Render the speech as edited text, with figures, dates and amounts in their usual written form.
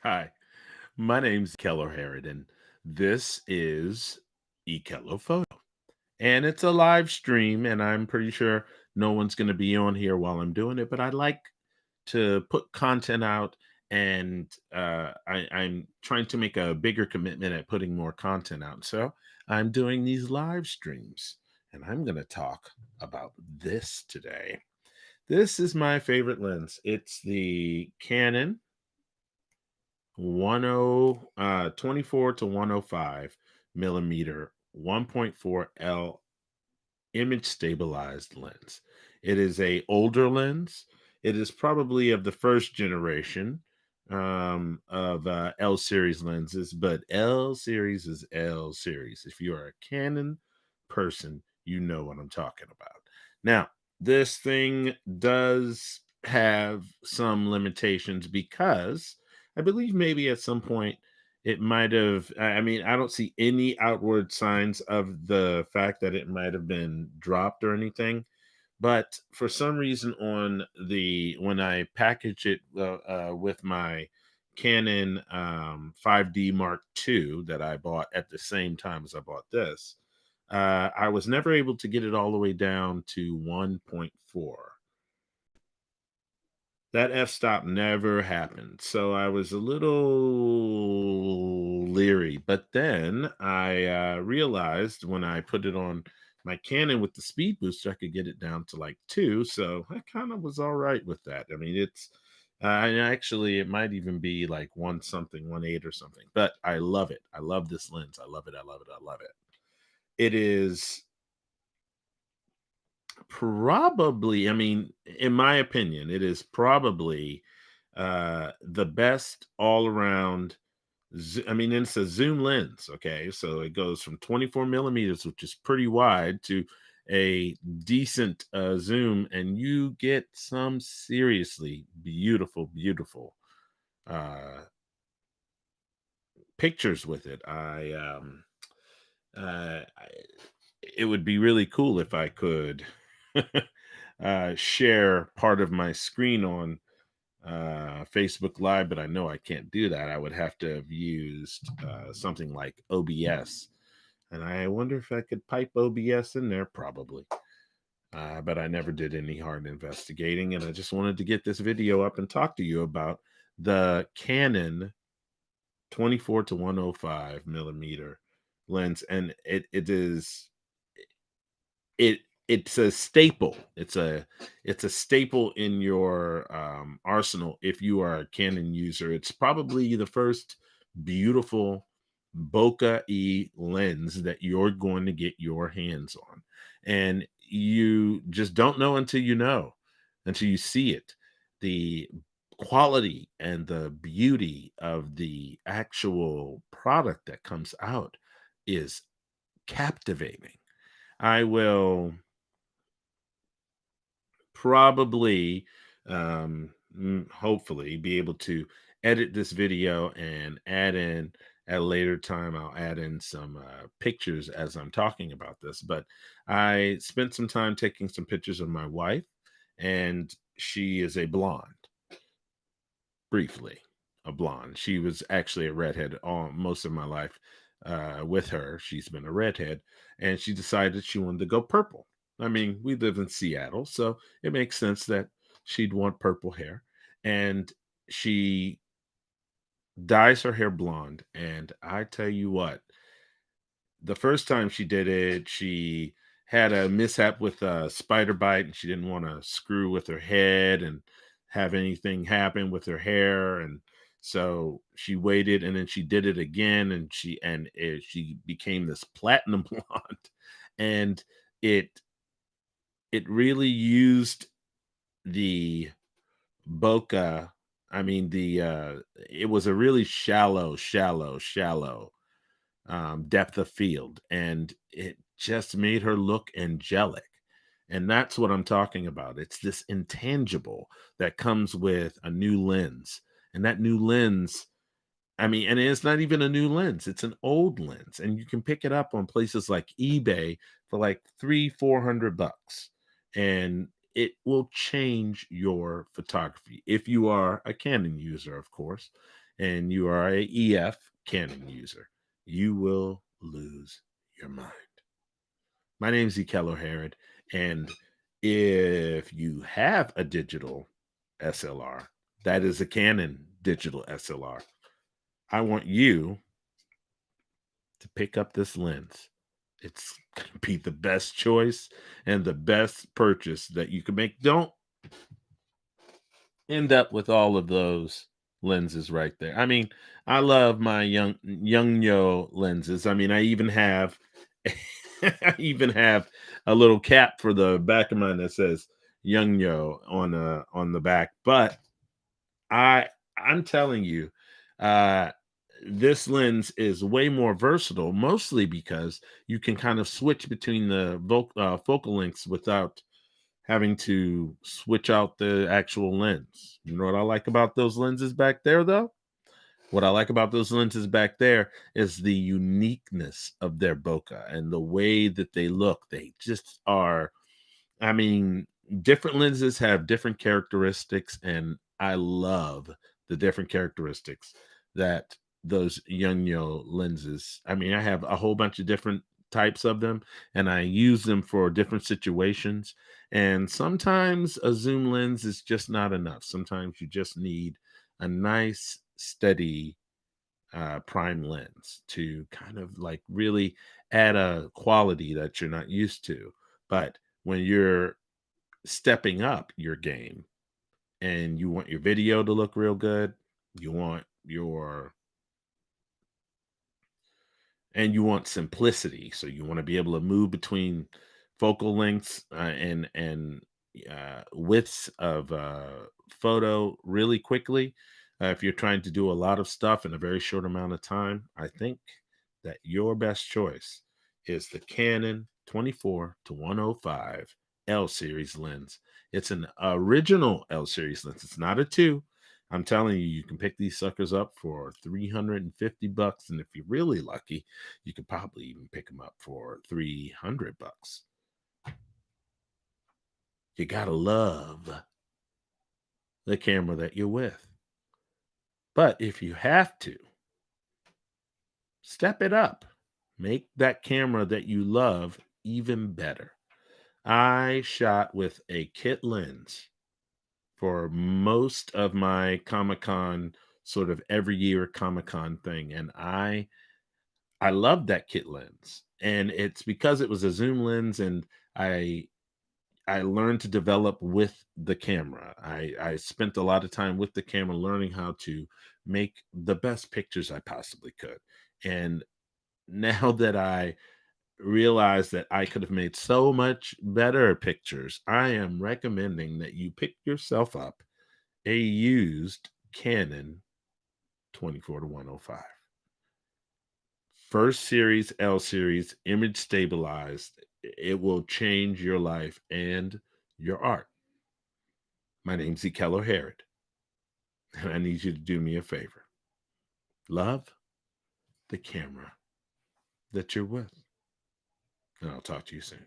Hi, my name's Keller Harrod, and this is eKello Photo. And it's a live stream, and I'm pretty sure no one's going to be on here while I'm doing it, but I like to put content out, and I'm trying to make a bigger commitment at putting more content out. So I'm doing these live streams, and I'm going to talk about this today. This is my favorite lens. It's the Canon 24 to 105 millimeter 1.4 L image stabilized lens. It is a older lens. It is probably of the first generation of L series lenses, but L series is L series. If you are a Canon person, you know what I'm talking about. Now, this thing does have some limitations because I believe maybe at some point it might have, I mean, I don't see any outward signs of the fact that it might have been dropped or anything, but for some reason on the when I package it with my Canon 5D Mark II that I bought at the same time as I bought this, I was never able to get it all the way down to 1.4. That f-stop never happened, so I was a little leery, but then I, realized when I put it on my Canon with the speed booster, I could get it down to, like, 2, so I kinda was alright with that. I mean, it's and actually, it might even be, like, 1 something, 1.8 or something, but I love it. I love this lens. I love it, I love it, I love it. It is probably, I mean, in my opinion, it is probably the best all around. I mean, it's a zoom lens. Okay. So it goes from 24 millimeters, which is pretty wide, to a decent zoom, and you get some seriously beautiful, beautiful uh, pictures with it. I it would be really cool if I could share part of my screen on Facebook Live, but I know I can't do that. I would have to have used something like OBS, and I wonder if I could pipe OBS in there. Probably, but I never did any hard investigating, and I just wanted to get this video up and talk to you about the Canon 24 to 105 millimeter lens, and it it's a staple. It's a staple in your arsenal if you are a Canon user. It's probably the first beautiful bokeh e lens that you're going to get your hands on, and you just don't know until you know, until you see it. The quality and the beauty of the actual product that comes out is captivating. I will probably, hopefully, be able to edit this video and add in at a later time. I'll add in some pictures as I'm talking about this. But I spent some time taking some pictures of my wife, and she is a blonde, briefly, a blonde. She was actually a redhead all most of my life. With her, she's been a redhead, and she decided she wanted to go purple. I mean, we live in Seattle, so it makes sense that she'd want purple hair. And she dyes her hair blonde. And I tell you what, the first time she did it, she had a mishap with a spider bite, and she didn't want to screw with her head and have anything happen with her hair. And so she waited, and then she did it again, and she became this platinum blonde. And it it really used the bokeh. I mean, the it was a really shallow depth of field, and it just made her look angelic. And that's what I'm talking about. It's this intangible that comes with a new lens. And that new lens, I mean, and it's not even a new lens, it's an old lens. And you can pick it up on places like eBay for like 300, $400. And it will change your photography. If you are a Canon user, of course, and you are a EF Canon user, you will lose your mind. My name is Ekello Herod, and if you have a digital SLR, that is a Canon digital SLR, I want you to pick up this lens. It's going to be the best choice and the best purchase that you can make. Don't end up with all of those lenses right there. I mean, I love my young yo lenses. I mean, I even have I even have a little cap for the back of mine that says young yo on the back. But I I'm telling you, uh this lens is way more versatile, mostly because you can kind of switch between the focal lengths without having to switch out the actual lens. You know what I like about those lenses back there, though? What I like about those lenses back there is the uniqueness of their bokeh and the way that they look. They just are, I mean, different lenses have different characteristics, and I love the different characteristics that those Yunyo lenses. I mean, I have a whole bunch of different types of them, and I use them for different situations. And sometimes a zoom lens is just not enough. Sometimes you just need a nice, steady prime lens to kind of like really add a quality that you're not used to. But when you're stepping up your game and you want your video to look real good, you want your and you want simplicity. So you want to be able to move between focal lengths and widths of photo really quickly. If you're trying to do a lot of stuff in a very short amount of time, I think that your best choice is the Canon 24 to 105 L series lens. It's an original L series lens. It's not a two. I'm telling you, you can pick these suckers up for 350 bucks. And if you're really lucky, you could probably even pick them up for 300 bucks. You gotta love the camera that you're with. But if you have to, step it up. Make that camera that you love even better. I shot with a kit lens for most of my Comic Con, sort of every year Comic Con thing. And I love that kit lens. And it's because it was a zoom lens, and I I learned to develop with the camera. I spent a lot of time with the camera learning how to make the best pictures I possibly could. And now that I realize that I could have made so much better pictures, I am recommending that you pick yourself up a used Canon 24 to 105. First series, L series, image stabilized. It will change your life and your art. My name's Ekello Herod, and I need you to do me a favor. Love the camera that you're with. And I'll talk to you soon.